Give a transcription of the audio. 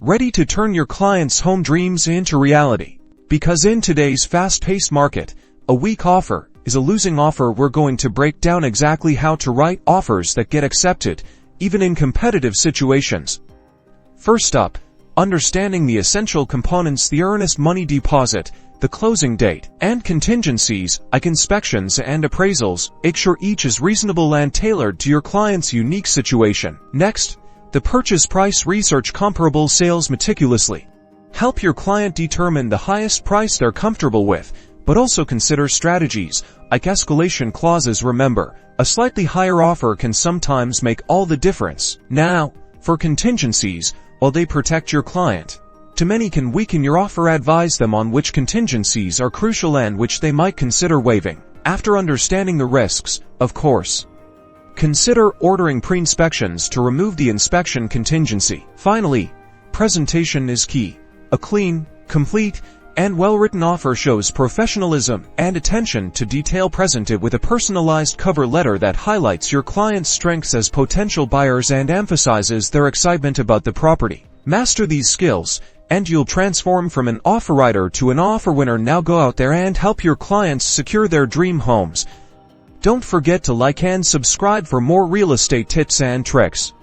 ready to turn your clients' home dreams into reality. Because in today's fast-paced market, a weak offer is a losing offer. We're going to break down exactly how to write offers that get accepted, even in competitive situations. First up, understanding the essential components: the earnest money deposit, the closing date, and contingencies, like inspections and appraisals. Make sure each is reasonable and tailored to your client's unique situation. Next, the purchase price: research comparable sales meticulously. Help your client determine the highest price they're comfortable with, but also consider strategies like escalation clauses. Remember, a slightly higher offer can sometimes make all the difference. Now, for contingencies, while they protect your client, too many can weaken your offer. Advise them on which contingencies are crucial and which they might consider waiving. After understanding the risks, of course, consider ordering pre-inspections to remove the inspection contingency. Finally, presentation is key. A clean, complete, and well-written offer shows professionalism and attention to detail, presented with a personalized cover letter that highlights your client's strengths as potential buyers and emphasizes their excitement about the property. Master these skills, and you'll transform from an offer writer to an offer winner. Now go out there and help your clients secure their dream homes. Don't forget to like and subscribe for more real estate tips and tricks.